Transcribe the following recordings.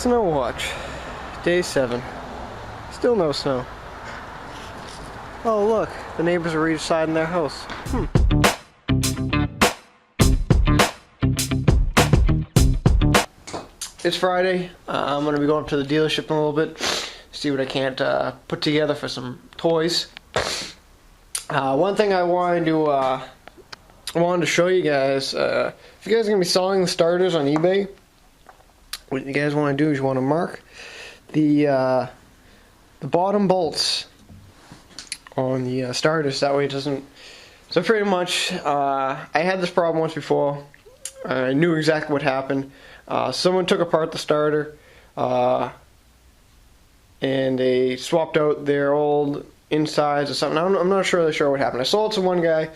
Snow watch. Day 7. Still no snow. Oh look, the neighbors are redeciding their house. It's Friday. I'm going to be going up to the dealership in a little bit, see what I can't put together for some toys. One thing I wanted to show you guys, if you guys are going to be selling the starters on eBay, what you guys want to do is you want to mark the bottom bolts on the starters, that way it doesn't. So pretty much, I had this problem once before. I knew exactly what happened. Someone took apart the starter and they swapped out their old insides or something. I'm not really sure what happened. I sold it to one guy.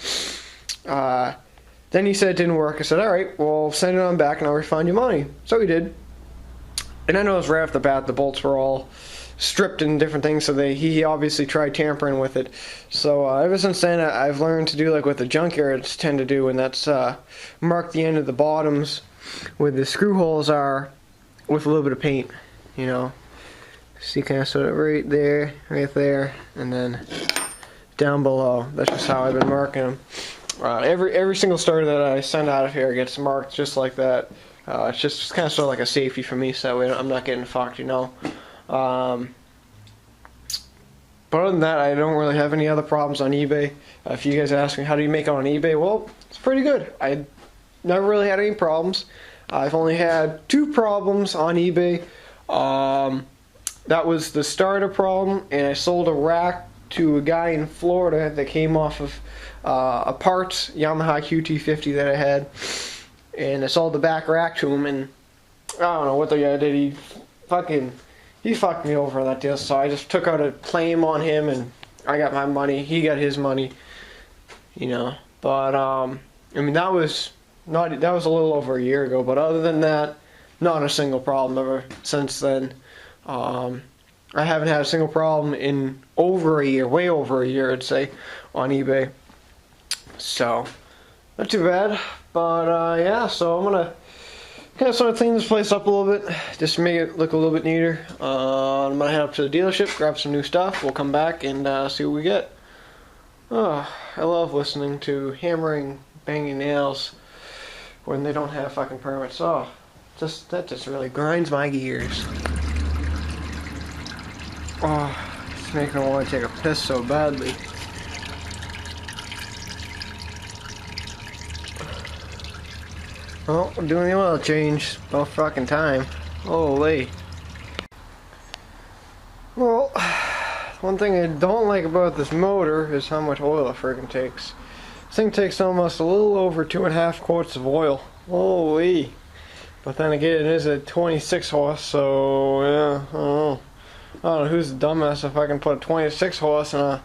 Then he said it didn't work. I said, alright, well, send it on back and I'll refund you money. So he did. And I noticed right off the bat the bolts were all stripped and different things, so he obviously tried tampering with it. So ever since then I've learned to do like what the junkyards tend to do, and that's mark the end of the bottoms where the screw holes are with a little bit of paint, you know. See, kind of sort of right there, and then down below. That's just how I've been marking them. Every single starter that I send out of here gets marked just like that. It's just kind of sort of like a safety for me, so I'm not getting fucked, you know. But other than that, I don't really have any other problems on eBay. If you guys ask me how do you make it on eBay, well, it's pretty good. I never really had any problems. I've only had 2 problems on eBay. That was the starter problem, and I sold a rack to a guy in Florida that came off of a parts Yamaha QT50 that I had, and I sold the back rack to him, and I don't know what the guy did. He fucked me over on that deal, so I just took out a claim on him, and I got my money. He got his money, you know. But I mean, that was a little over a year ago. But other than that, not a single problem ever since then. I haven't had a single problem in over a year, way over a year, I'd say, on eBay. So not too bad. But yeah, so I'm gonna kind of sort of clean this place up a little bit, just to make it look a little bit neater. I'm gonna head up to the dealership, grab some new stuff. We'll come back and see what we get. Oh, I love listening to hammering, banging nails when they don't have fucking permits. Oh, that just really grinds my gears. Oh, it's making me want to take a piss so badly. Well, we're doing the oil change. About fucking time. Holy. Well, one thing I don't like about this motor is how much oil it friggin' takes. This thing takes almost a little over 2.5 quarts of oil. Holy. But then again, it is a 26 horse, so yeah, I don't know who's the dumbass if I can put a 26 horse in a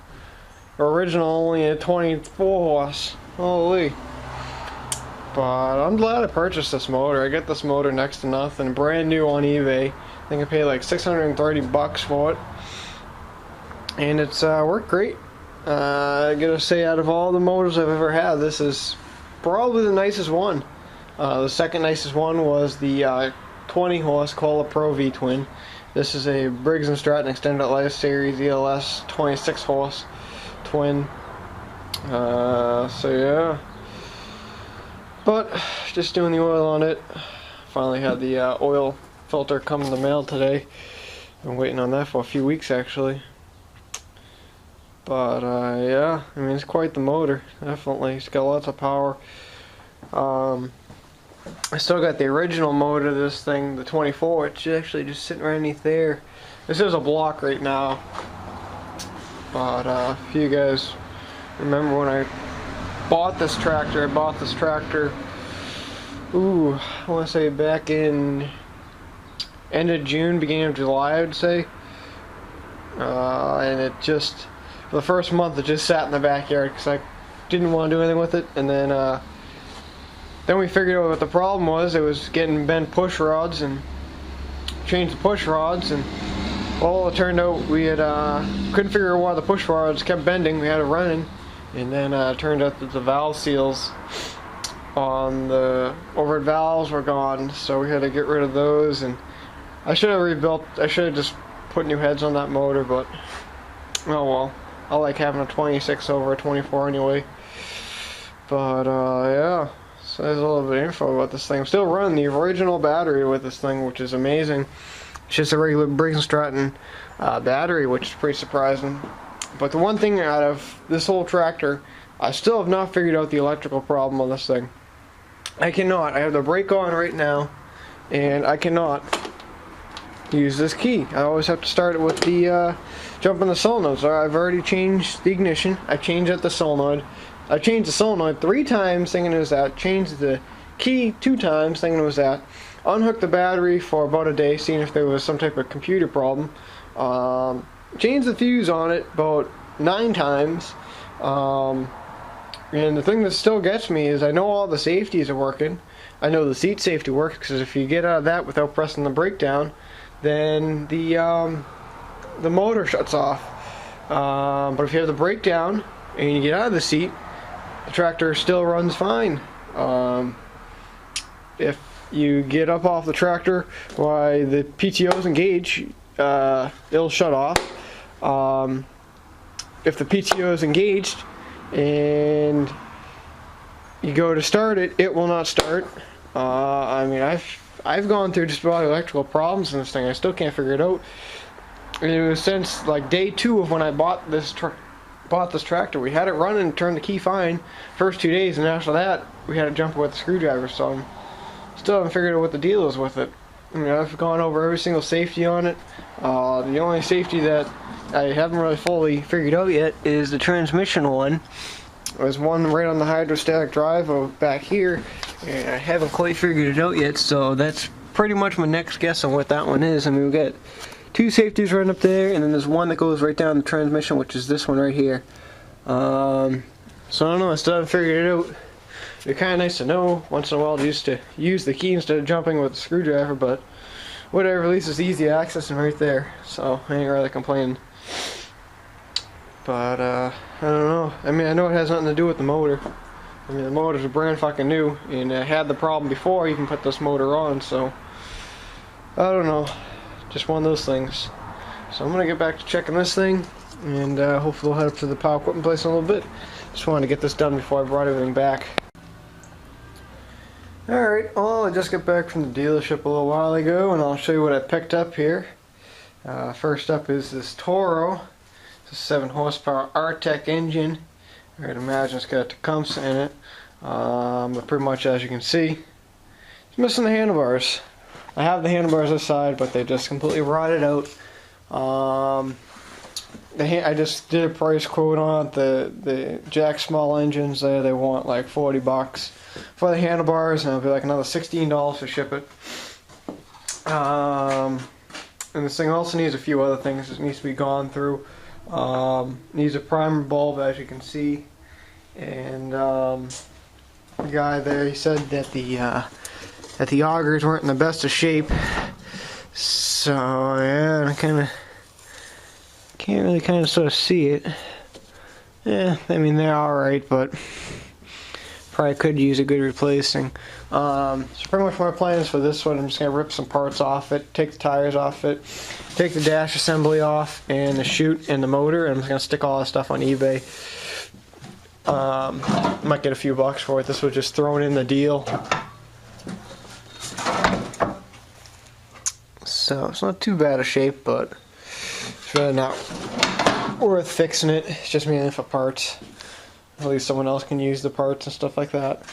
original only a 24 horse. Holy. But I'm glad I purchased this motor. I get this motor next to nothing, brand new on eBay. I think I paid like 630 bucks for it, and it's worked great. I gotta say, out of all the motors I've ever had, this is probably the nicest one. The second nicest one was the 20 horse Cola Pro V-twin. This is a Briggs & Stratton Extended Life Series ELS 26 horse twin. So yeah. But just doing the oil on it. Finally had the oil filter come in the mail today. Been waiting on that for a few weeks actually. But yeah, I mean, it's quite the motor. Definitely, it's got lots of power. I still got the original motor of this thing, the 24. It's actually just sitting right underneath there. This is a block right now. But if you guys remember when I bought this tractor, ooh, I want to say back in end of June, beginning of July, I would say. And it just, for the first month, it just sat in the backyard because I didn't want to do anything with it. And then we figured out what the problem was. It was getting bent push rods, and changed the push rods, and well, it turned out we had couldn't figure out why the push rods kept bending. We had it running. And then it turned out that the valve seals on the overhead valves were gone, so we had to get rid of those, and I should have rebuilt. I should have just put new heads on that motor, but oh well. I like having a 26 over a 24 anyway. But yeah, so there's a little bit of info about this thing. I'm still running the original battery with this thing, which is amazing. It's just a regular Briggs & Stratton battery, which is pretty surprising. But the one thing out of this whole tractor, I still have not figured out the electrical problem on this thing. I cannot. I have the brake on right now, and I cannot use this key. I always have to start it with the jumping the solenoid. So I've already changed the ignition. I changed out the solenoid. I changed the solenoid 3 times thinking it was that. Changed the key 2 times thinking it was that. Unhooked the battery for about a day, seeing if there was some type of computer problem. Changed the fuse on it about 9 times. And the thing that still gets me is I know all the safeties are working. I know the seat safety works, because if you get out of that without pressing the brake down, then the motor shuts off. But if you have the brake down and you get out of the seat, the tractor still runs fine. If you get up off the tractor while the PTO's engaged, it'll shut off. If the PTO is engaged and you go to start it, it will not start. I mean, I've gone through just about electrical problems in this thing. I still can't figure it out. And it was since like day 2 of when I bought this tractor. We had it running and turned the key fine first 2 days, and after that we had to jump it with a screwdriver. So I still haven't figured out what the deal is with it. I mean, I've gone over every single safety on it. The only safety that I haven't really fully figured out yet is the transmission one. There's one right on the hydrostatic drive back here, and I haven't quite figured it out yet, so that's pretty much my next guess on what that one is. I mean, we've got 2 safeties right up there, and then there's one that goes right down the transmission, which is this one right here. So I don't know, I still haven't figured it out. It'd be kind of nice to know once in a while just to use the key instead of jumping with the screwdriver, but whatever, at least it's easy access and right there, so I ain't really complaining. But I don't know. I mean, I know it has nothing to do with the motor. I mean, the motor's brand fucking new, and I had the problem before I even put this motor on, so I don't know. Just one of those things. So I'm gonna get back to checking this thing, and hopefully we'll head up to the power equipment place in a little bit. Just wanted to get this done before I brought everything back. Alright, well, I just got back from the dealership a little while ago, and I'll show you what I picked up here. First up is this Toro. It's a 7 horsepower R-Tech engine. I'd imagine it's got Tecumseh in it. But pretty much, as you can see, it's missing the handlebars. I have the handlebars this side, but they just completely rotted out. I just did a price quote on it. The Jack Small engines there, they want like $40 for the handlebars, and it'll be like another $16 to ship it. And this thing also needs a few other things. It needs to be gone through. Needs a primer bulb, as you can see. And the guy there, he said that the augers weren't in the best of shape. So yeah, I can't really sort of see it. Yeah, I mean, they're alright, but probably could use a good replacing. So pretty much my plan is for this one, I'm just going to rip some parts off it, take the tires off it, take the dash assembly off, and the chute and the motor, and I'm just going to stick all that stuff on eBay. Might get a few bucks for it. This was just thrown in the deal. So it's not too bad a shape, but it's really not worth fixing it. It's just mainly for parts. At least someone else can use the parts and stuff like that.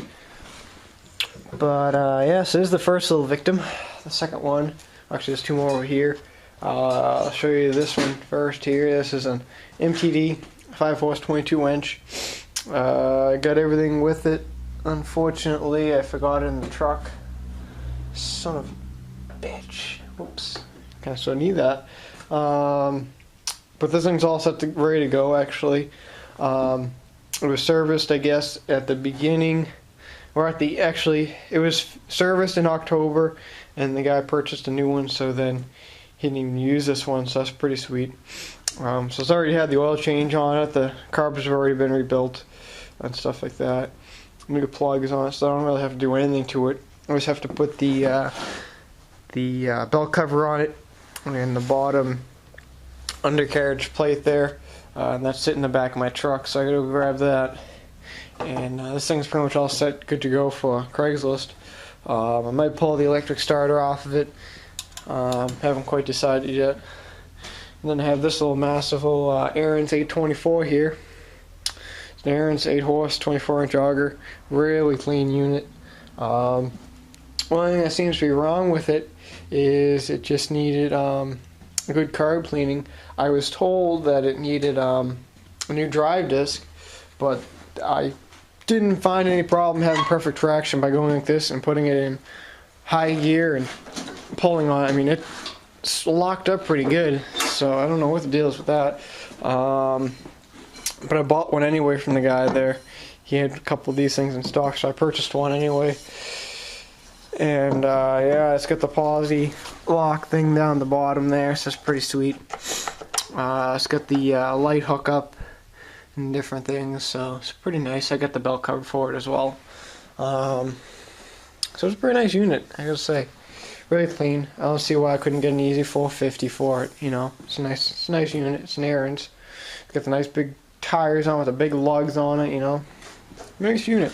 But yeah, so this is the first little victim. The second one, actually there's 2 more over here. I'll show you this one first here. This is an MTD 5-horse 22-inch. I got everything with it. Unfortunately, I forgot it in the truck. Son of a bitch. Whoops. Kind of still need that. But this thing's all set to ready to go, actually. It was serviced, I guess, at the beginning, or it was serviced in October, and the guy purchased a new one, so then he didn't even use this one, so that's pretty sweet. So it's already had the oil change on it, the carbons have already been rebuilt, and stuff like that. New plugs on it, so I don't really have to do anything to it. I just have to put the the belt cover on it, and the bottom undercarriage plate there, and that's sitting in the back of my truck, so I gotta go grab that. And this thing's pretty much all set, good to go for Craigslist. I might pull the electric starter off of it, haven't quite decided yet. And then I have this little massive little Aaron's 824 here. It's an Aaron's 8 horse, 24-inch auger, really clean unit. One thing that seems to be wrong with it is it just needed a good carb cleaning. I was told that it needed a new drive disc, but I didn't find any problem having perfect traction by going like this and putting it in high gear and pulling on it. I mean, it's locked up pretty good, so I don't know what the deal is with that. But I bought one anyway from the guy there. He had a couple of these things in stock, so I purchased one anyway. And yeah, it's got the posi lock thing down the bottom there, so it's pretty sweet. It's got the light hookup and different things, so it's pretty nice. I got the belt cover for it as well. So it's a pretty nice unit, I gotta say. Really clean. I don't see why I couldn't get an easy 450 for it. You know, it's a nice unit. It's an Aaron's. It's got the nice big tires on with the big lugs on it. You know, nice unit.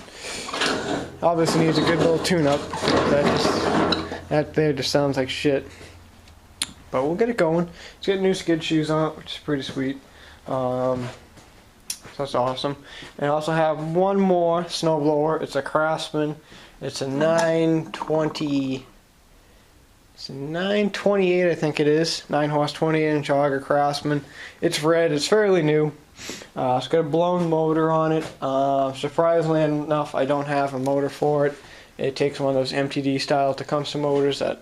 Obviously needs a good little tune-up. That there just sounds like shit. But we'll get it going. It's got new skid shoes on it, which is pretty sweet. So that's awesome. And I also have one more snowblower. It's a Craftsman. It's a 920. It's a 928, I think it is. 9 horse, 28-inch auger Craftsman. It's red. It's fairly new. It's got a blown motor on it. Surprisingly enough, I don't have a motor for it. It takes one of those MTD style Tecumseh motors that,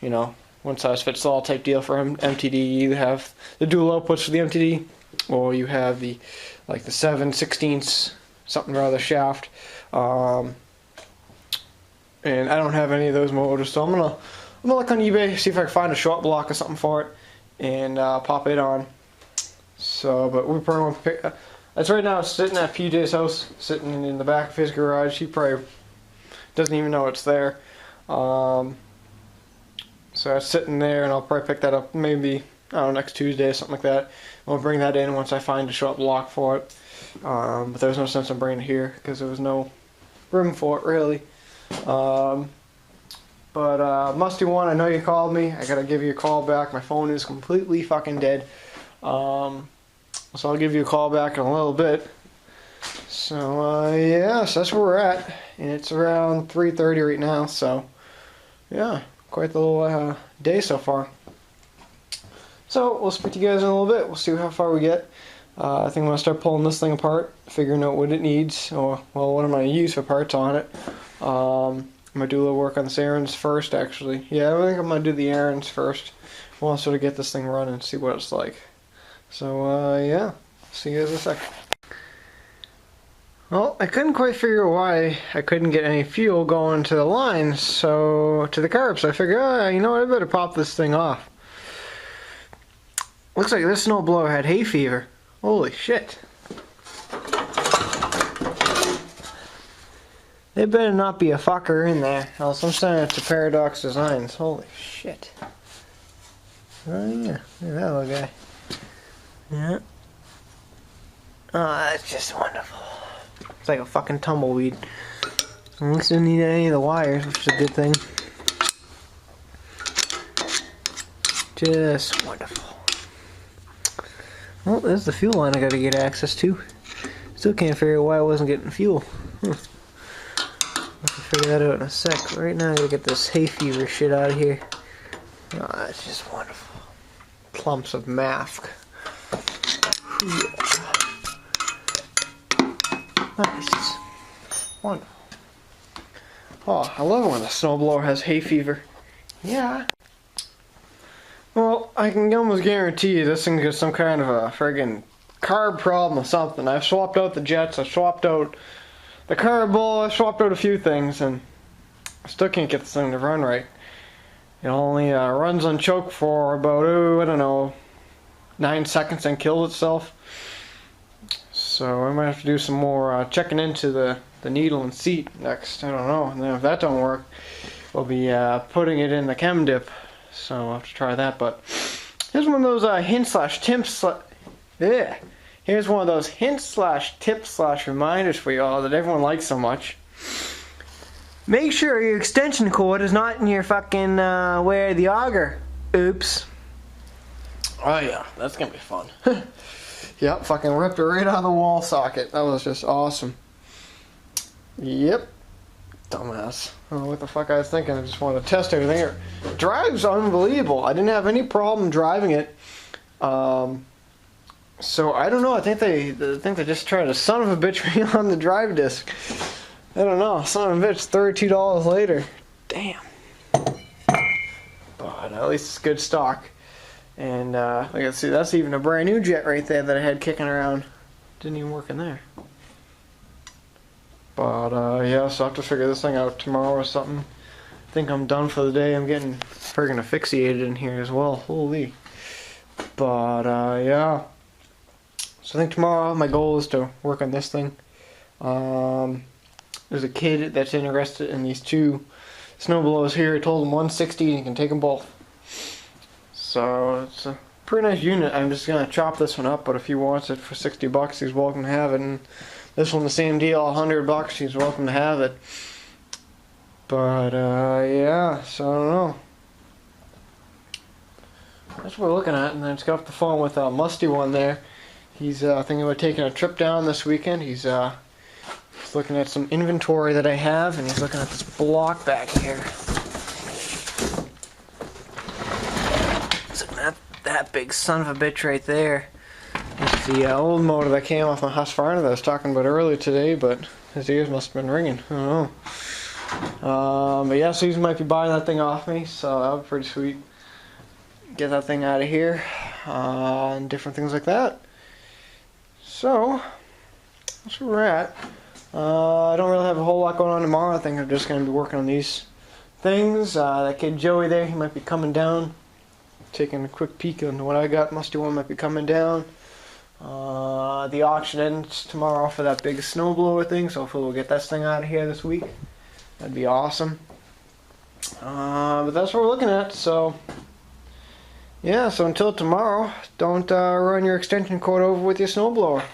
you know, one size fits all type deal for MTD. You either have the dual outputs for the MTD, or you have the like the 7/16 something or other shaft. And I don't have any of those motors, so I'm gonna look on eBay, see if I can find a short block or something for it, and pop it on. So, but we probably won't pick. That's right now. It's sitting at PJ's house, sitting in the back of his garage. He probably doesn't even know it's there. So it's sitting there, and I'll probably pick that up maybe, I don't know, next Tuesday or something like that. I'll bring that in once I find a short block for it. But there was no sense in bringing it here because there was no room for it really. But Musty One, I know you called me. I gotta give you a call back. My phone is completely fucking dead. So I'll give you a call back in a little bit. So yeah, so that's where we're at, and it's around 3:30 right now. So yeah, quite the little day so far. So we'll speak to you guys in a little bit. We'll see how far we get. I think I'm gonna start pulling this thing apart, figuring out what it needs, or well, what I'm gonna use for parts on it. I'm gonna do a little work on the Aaron's first, actually. Yeah, I think I'm gonna do the Aaron's first. I want to sort of get this thing running and see what it's like. So yeah, see you guys in a sec. Well, I couldn't quite figure out why I couldn't get any fuel going to the lines, so to the carb. So I figured, oh, you know what, I better pop this thing off. Looks like this snowblower had hay fever. Holy shit. There better not be a fucker in there, else I'm saying it's a Paradox Designs. Holy shit. Oh yeah, look at that little guy. Yeah. Oh, that's just wonderful. It's like a fucking tumbleweed. At least I didn't need any of the wires, which is a good thing. Just wonderful. Well, there's the fuel line I gotta get access to. Still can't figure out why I wasn't getting fuel. I'll figure that out in a sec. Right now I gotta get this hay fever shit out of here. Oh, that's just wonderful. Clumps of mask. Nice. Wonderful. Oh, I love it when the snowblower has hay fever. Yeah. Well, I can almost guarantee you this thing got some kind of a friggin' carb problem or something. I've swapped out the jets, I've swapped out the carb bowl, I've swapped out a few things, and I still can't get this thing to run right. It only runs on choke for about, I don't know, 9 seconds and kills itself. So I might have to do some more checking into the needle and seat next. I don't know. And then if that don't work, we'll be putting it in the chem dip. So I'll have to try that. But here's one of those hints/tips. Yeah. Here's one of those hints/tips/reminders for y'all that everyone likes so much. Make sure your extension cord is not in your fucking where the auger. Oops. Oh yeah, that's gonna be fun. Yep, fucking ripped it right out of the wall socket. That was just awesome. Yep. Dumbass. I don't know what the fuck I was thinking. I just wanted to test everything. It drives unbelievable. I didn't have any problem driving it. So I don't know. I think they just tried to son of a bitch me on the drive disc. I don't know. Son of a bitch. $32 later. Damn. But at least it's good stock. And let's see. That's even a brand new jet right there that I had kicking around. Didn't even work in there. But yeah, so I have to figure this thing out tomorrow or something. I think I'm done for the day. I'm getting friggin' asphyxiated in here as well. Holy. But yeah. So I think tomorrow my goal is to work on this thing. There's a kid that's interested in these two snowblowers here. I told him 160 and he can take them both. So it's a pretty nice unit. I'm just gonna chop this one up, but if he wants it for 60 bucks, he's welcome to have it. And this one the same deal, 100 bucks, he's welcome to have it. But yeah, so I don't know. That's what we're looking at. And then I just got off the phone with a musty one there. He's thinking about taking a trip down this weekend. He's looking at some inventory that I have, and he's looking at this block back here. So that big son of a bitch right there. It's the old motor that came off my Husqvarna that I was talking about earlier today, but his ears must have been ringing. I don't know. But yeah, so he might be buying that thing off me, so that would be pretty sweet. Get that thing out of here, and different things like that. So, that's where we're at. I don't really have a whole lot going on tomorrow. I think I'm just going to be working on these things. That kid Joey there, he might be coming down. Taking a quick peek on what I got. Musty one might be coming down. The auction ends tomorrow for that big snowblower thing, so hopefully we'll get this thing out of here this week. That'd be awesome. But that's what we're looking at, so yeah, so until tomorrow, don't run your extension cord over with your snowblower.